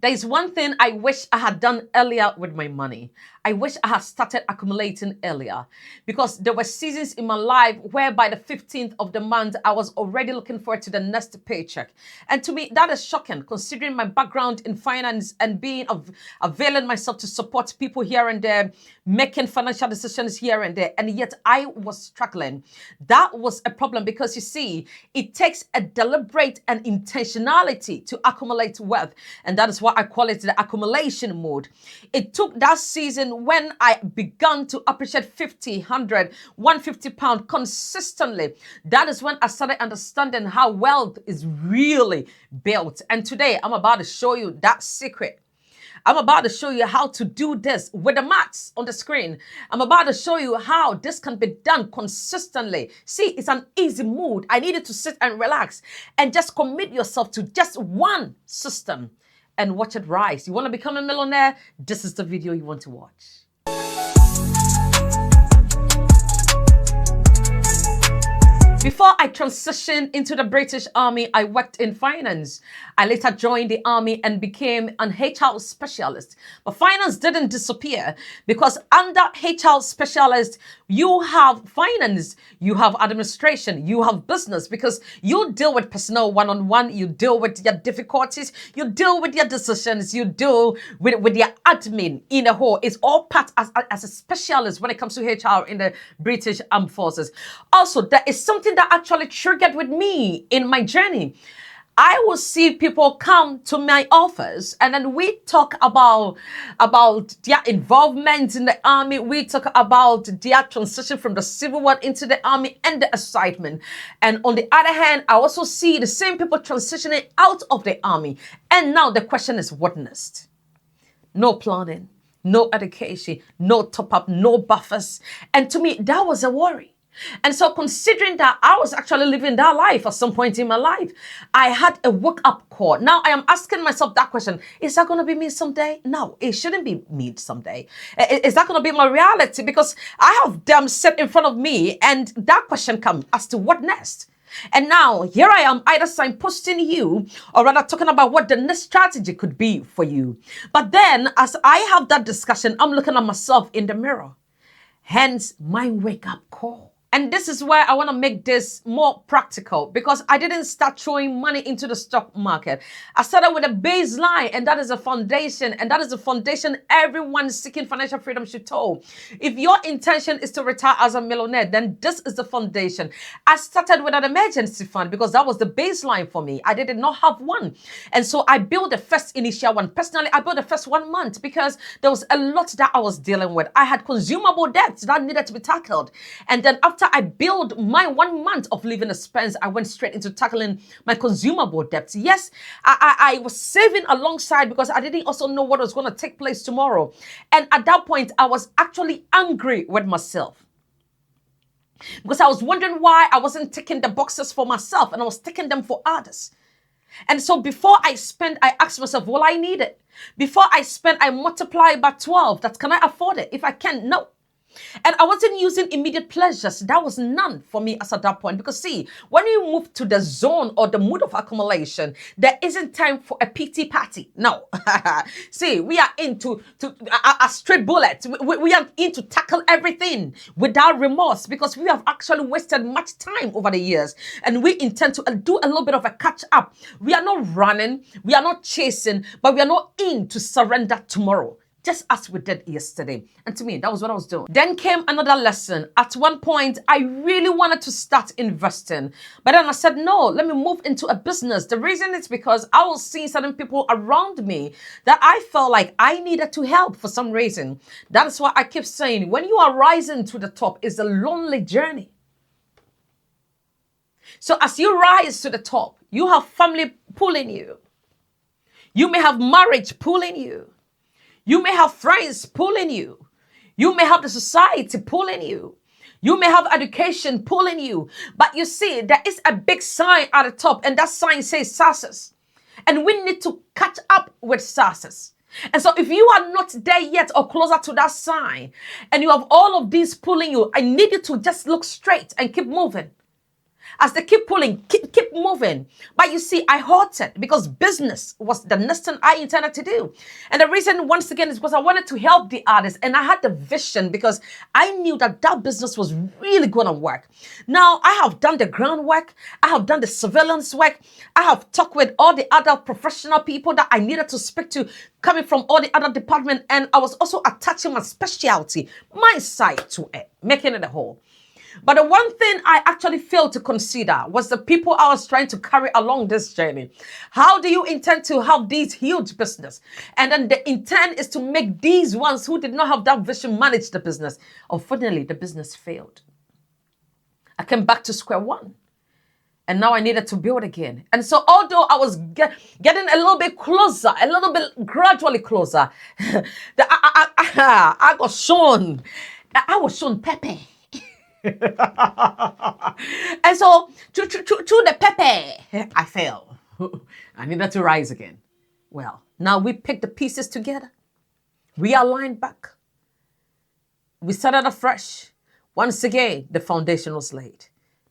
There is one thing I wish I had done earlier with my money. I wish I had started accumulating earlier because there were seasons in my life where by the 15th of the month, I was already looking forward to the next paycheck. And to me, that is shocking considering my background in finance and being availing myself to support people here and there, making financial decisions here and there. And yet I was struggling. That was a problem because you see, it takes a deliberate and intentionality to accumulate wealth. And that is why I call it the accumulation mode. It took that season when I began to appreciate 50, 100, 150 pounds consistently. That is when I started understanding how wealth is really built. And today I'm about to show you that secret. I'm about to show you how to do this with the maths on the screen. I'm about to show you how this can be done consistently. See, it's an easy mood. I need you to sit and relax and just commit yourself to just one system and watch it rise. You want to become a millionaire? This is the video you want to watch. Before I transitioned into the British Army, I worked in finance. I later joined the army and became an HR specialist. But finance didn't disappear because under HR specialist, you have finance, you have administration, you have business because you deal with personnel one-on-one, you deal with their difficulties, you deal with their decisions, you deal with their admin in a whole. It's all part as a specialist when it comes to HR in the British Armed Forces. Also, there is something that actually triggered with me in my journey. I will see people come to my office and then we talk about their involvement in the army. We talk about their transition from the civil war into the army and the excitement. And on the other hand, I also see the same people transitioning out of the army. And now the question is, what next? No planning, no education, no top up, no buffers. And to me, that was a worry. And so considering that I was actually living that life at some point in my life, I had a wake-up call. Now I am asking myself that question. Is that going to be me someday? No, it shouldn't be me someday. Is that going to be my reality? Because I have them set in front of me and that question comes as to what next? And now here I am either signposting you or rather talking about what the next strategy could be for you. But then as I have that discussion, I'm looking at myself in the mirror. Hence my wake-up call. And this is where I want to make this more practical because I didn't start throwing money into the stock market. I started with a baseline and that is a foundation. And that is the foundation everyone seeking financial freedom should hold. If your intention is to retire as a millionaire, then this is the foundation. I started with an emergency fund because that was the baseline for me. I did not have one. And so I built the first initial one. Personally, I built the first 1 month because there was a lot that I was dealing with. I had consumable debts that needed to be tackled. And then after I built my 1 month of living expense, I went straight into tackling my consumable debts. Yes, I was saving alongside because I didn't also know what was going to take place tomorrow. And at that point, I was actually angry with myself because I was wondering why I wasn't ticking the boxes for myself and I was ticking them for others. And so before I spend, I asked myself, will I need it? Before I spend, I multiply by 12. That can I afford it? If I can, no. And I wasn't using immediate pleasures. That was none for me as at that point. Because see, when you move to the zone or the mood of accumulation, there isn't time for a pity party. No. See, we are into a straight bullet. We are in to tackle everything without remorse because we have actually wasted much time over the years. And we intend to do a little bit of a catch up. We are not running. We are not chasing. But we are not in to surrender tomorrow. Just as we did yesterday. And to me, that was what I was doing. Then came another lesson. At one point, I really wanted to start investing. But then I said, no, let me move into a business. The reason is because I was seeing certain people around me that I felt like I needed to help for some reason. That is why I keep saying, when you are rising to the top, it's a lonely journey. So as you rise to the top, you have family pulling you. You may have marriage pulling you. You may have friends pulling you. You may have the society pulling you. You may have education pulling you. But you see, there is a big sign at the top, and that sign says success. And we need to catch up with success. And so if you are not there yet or closer to that sign, and you have all of these pulling you, I need you to just look straight and keep moving. As they keep pulling, keep moving. But you see, I halted because business was the next thing I intended to do. And the reason, once again, is because I wanted to help the artists. And I had the vision because I knew that that business was really going to work. Now, I have done the groundwork. I have done the surveillance work. I have talked with all the other professional people that I needed to speak to, coming from all the other departments. And I was also attaching my specialty, my side to it, making it a whole. But the one thing I actually failed to consider was the people I was trying to carry along this journey. How do you intend to have these huge business? And then the intent is to make these ones who did not have that vision manage the business. Unfortunately, the business failed. I came back to square one. And now I needed to build again. And so although I was getting a little bit closer, a little bit gradually closer, I got shown. I was shown Pepe. And so through the Pepe, I fell. I needed to rise again. Well, now we picked the pieces together. We aligned back. We started afresh. Once again, the foundation was laid.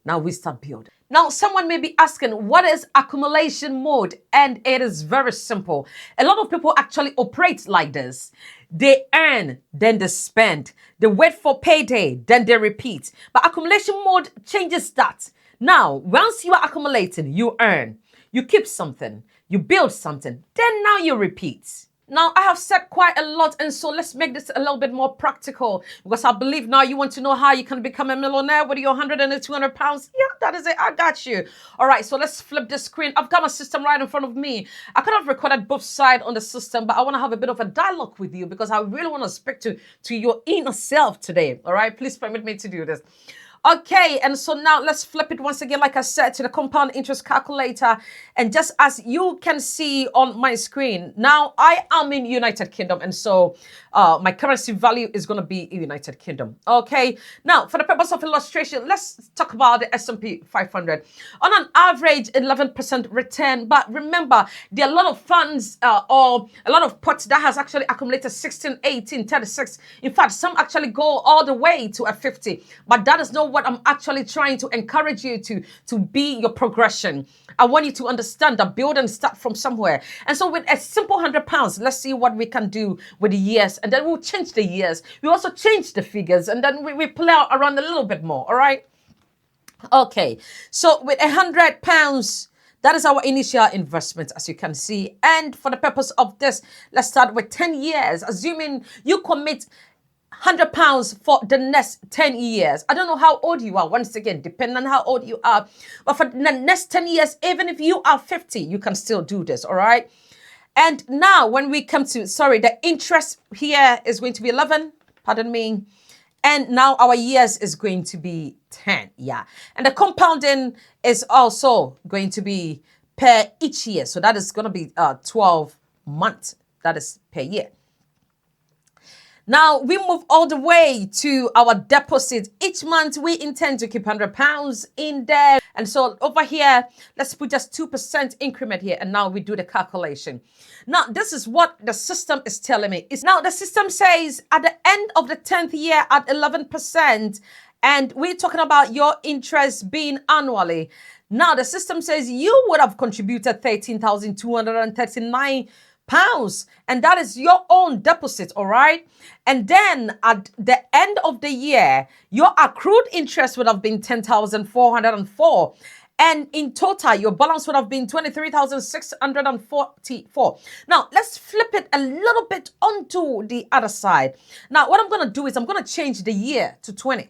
Now we start building. Now, someone may be asking, what is accumulation mode? And it is very simple. A lot of people actually operate like this. They earn, then they spend. They wait for payday, then they repeat. But accumulation mode changes that. Now, once you are accumulating, you earn. You keep something. You build something. Then now you repeat. Now, I have said quite a lot, and so let's make this a little bit more practical, because I believe now you want to know how you can become a millionaire with your 100 and 200 pounds. Yeah, that is it. I got you. All right, so let's flip the screen. I've got my system right in front of me. I could have recorded both sides on the system, but I want to have a bit of a dialogue with you because I really want to speak to your inner self today. All right, please permit me to do this. Okay, and so now let's flip it once again, like I said, to the compound interest calculator. And just as you can see on my screen, now I am in United Kingdom. And so my currency value is going to be United Kingdom. Okay, now for the purpose of illustration, let's talk about the S&P 500. On an average, 11% return. But remember, there are a lot of funds or a lot of pots that has actually accumulated 16, 18, 36. In fact, some actually go all the way to a 50. But that is not what I'm actually trying to encourage you to be your progression. I want you to understand that build and start from somewhere. And so with a simple £100, let's see what we can do with the years. And then we'll change the years. We also change the figures. And then we play around a little bit more. All right. Okay. So with £100, that is our initial investment, as you can see. And for the purpose of this, let's start with 10 years, assuming you commit £100 for the next 10 years. I don't know how old you are, once again, depending on how old you are. But for the next 10 years, even if you are 50, you can still do this, all right? And now when we come to, the interest here is going to be 11, pardon me. And now our years is going to be 10, yeah. And the compounding is also going to be per each year. So that is going to be 12 months. That is per year. Now, we move all the way to our deposit. Each month, we intend to keep £100 in there. And so over here, let's put just 2% increment here. And now we do the calculation. Now, this is what the system is telling me. Now, the system says at the end of the 10th year at 11%, and we're talking about your interest being annually. Now, the system says you would have contributed £13,239. And that is your own deposit, all right? And then at the end of the year, your accrued interest would have been 10,404. And in total, your balance would have been 23,644. Now, let's flip it a little bit onto the other side. Now, what I'm going to do is I'm going to change the year to 20.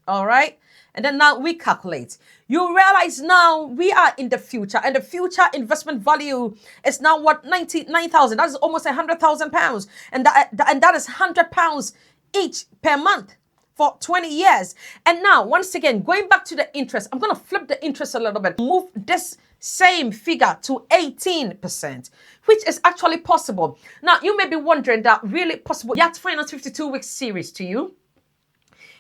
All right? And then now we calculate. You realize now we are in the future, and the future investment value is now what, 99,000. That is almost £100,000, and that is £100 each per month for 20 years. And now, once again, going back to the interest, I'm going to flip the interest a little bit. Move this same figure to 18%, which is actually possible. Now, you may be wondering that really possible. Yacht Finance 52-week series to you.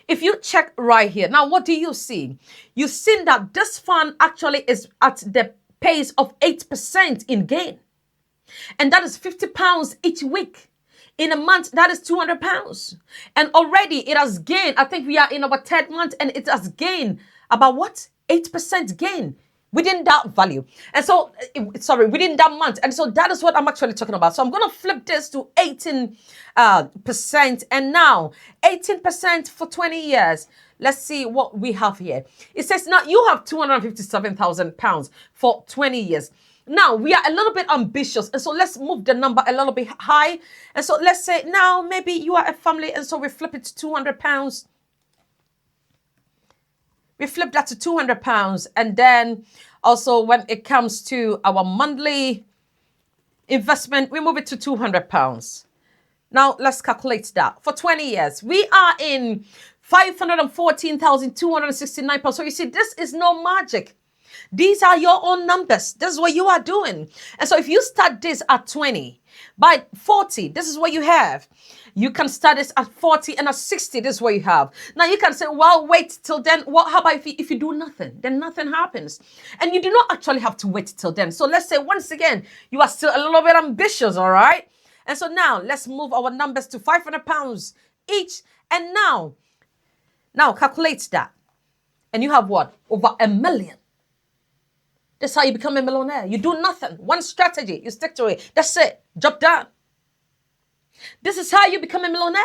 If you check right here, now what do you see? You see that this fund actually is at the pace of 8% in gain. And that is £50 each week. In a month, that is £200. And already it has gained, I think we are in our third month, and it has gained about what? 8% gain within that value. And so, within that month. And so that is what I'm actually talking about. So I'm going to flip this to 18%. And now 18% for 20 years. Let's see what we have here. It says now you have £257,000 for 20 years. Now we are a little bit ambitious, and so let's move the number a little bit high. And so let's say now maybe you are a family, and so we flip it to £200. We flip that to £200, and then also when it comes to our monthly investment, we move it to £200. Now let's calculate that for 20 years. We are in £514,269. So you see, this is no magic. These are your own numbers. This is what you are doing. And so if you start this at 20, by 40, this is what you have. You can start this at 40, and at 60, this is what you have. Now you can say, well, wait till then. What? How about if you do nothing? Then nothing happens. And you do not actually have to wait till then. So let's say once again, you are still a little bit ambitious, all right? And so now let's move our numbers to £500 each. And now calculate that. And you have what? Over £1 million. That's how you become a millionaire. You do nothing. One strategy. You stick to it. That's it. Job done. This is how you become a millionaire.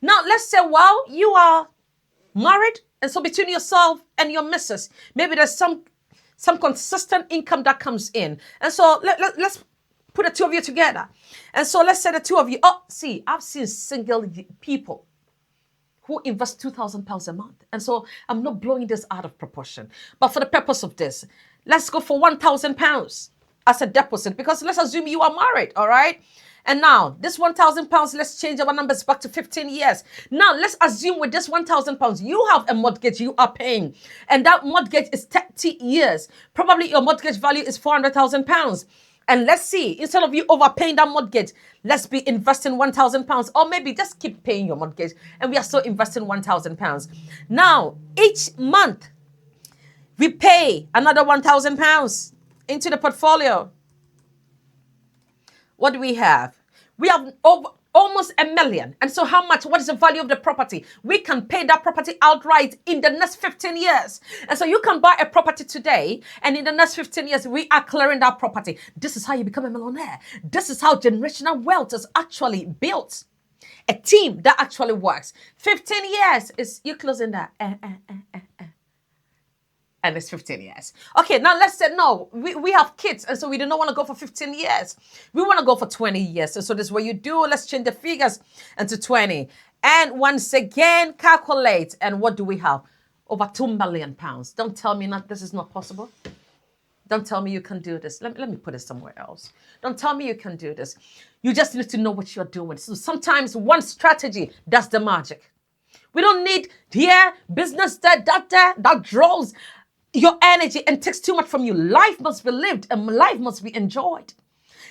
Now, let's say, well, you are married. And so between yourself and your missus, maybe there's some consistent income that comes in. And so let's put the two of you together. And so let's say the two of you. Oh, see, I've seen single people who invest £2,000 a month. And so I'm not blowing this out of proportion. But for the purpose of this, let's go for £1,000 as a deposit, because let's assume you are married, all right? And now this £1,000, let's change our numbers back to 15 years. Now let's assume with this £1,000, you have a mortgage you are paying, and that mortgage is 30 years. Probably your mortgage value is £400,000. And let's see, instead of you overpaying that mortgage, let's be investing £1,000, or maybe just keep paying your mortgage and we are still investing £1,000. Now, each month, we pay another £1,000 into the portfolio. What do we have? We have almost £1 million. And so how much? What is the value of the property? We can pay that property outright in the next 15 years. And so you can buy a property today, and in the next 15 years, we are clearing that property. This is how you become a millionaire. This is how generational wealth is actually built. A team that actually works. 15 years is you closing that. And it's 15 years. Okay, now let's say, no, we have kids, and so we do not want to go for 15 years. We want to go for 20 years. And so this is what you do. Let's change the figures into 20. And once again, calculate. And what do we have? Over £2 million. Don't tell me this is not possible. Don't tell me you can do this. Let me put it somewhere else. Don't tell me you can do this. You just need to know what you're doing. So sometimes one strategy does the magic. We don't need business that draws your energy and takes too much from you. Life must be lived and life must be enjoyed.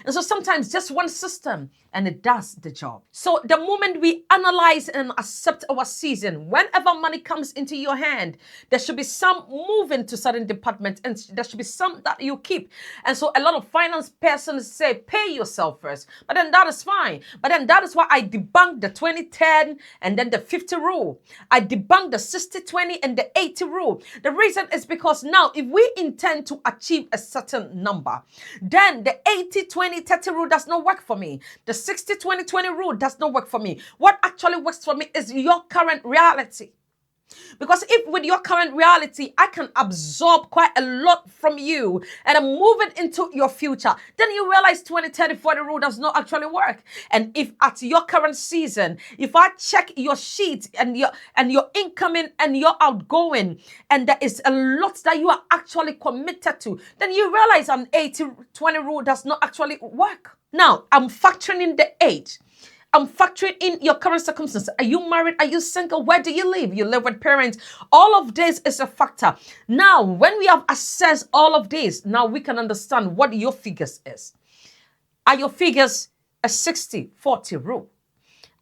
And so sometimes just one system and it does the job. So the moment we analyze and accept our season, whenever money comes into your hand, there should be some moving to certain departments, and there should be some that you keep. And so a lot of finance persons say, pay yourself first. But then that is fine. But then that is why I debunked the 20-10 and then the 50 rule. I debunked the 60-20 and the 80 rule. The reason is because now if we intend to achieve a certain number, then the 80-20-30 rule does not work for me. The 60-20-20 rule does not work for me. What actually works for me is your current reality. Because if with your current reality, I can absorb quite a lot from you and I move it into your future, then you realize 20-30-40 rule does not actually work. And if at your current season, if I check your sheet and your incoming and your outgoing, and there is a lot that you are actually committed to, then you realize an 80-20 rule does not actually work. Now, I'm factoring in the age. I'm factoring in your current circumstances. Are you married? Are you single? Where do you live? You live with parents. All of this is a factor. Now, when we have assessed all of this, now we can understand what your figures is. Are your figures a 60-40 rule?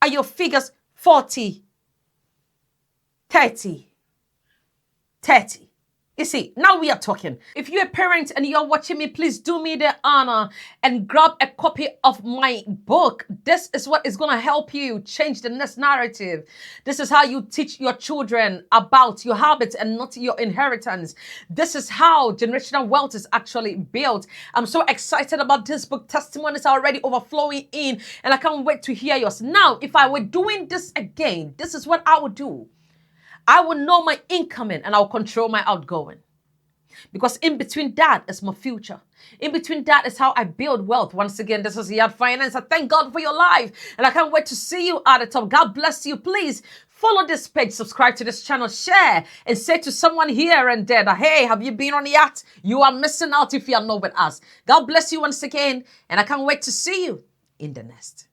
Are your figures 40-30-30? You see, now we are talking. If you're a parent and you're watching me, please do me the honor and grab a copy of my book. This is what is going to help you change the next narrative. This is how you teach your children about your habits and not your inheritance. This is how generational wealth is actually built. I'm so excited about this book. Testimonies are already overflowing in, and I can't wait to hear yours. Now, if I were doing this again, this is what I would do. I will know my incoming and I'll control my outgoing. Because in between that is my future. In between that is how I build wealth. Once again, this is Yard Finance. I thank God for your life. And I can't wait to see you at the top. God bless you. Please follow this page, subscribe to this channel, share, and say to someone here and there that, hey, have you been on the yacht? You are missing out if you are not with us. God bless you once again. And I can't wait to see you in the next.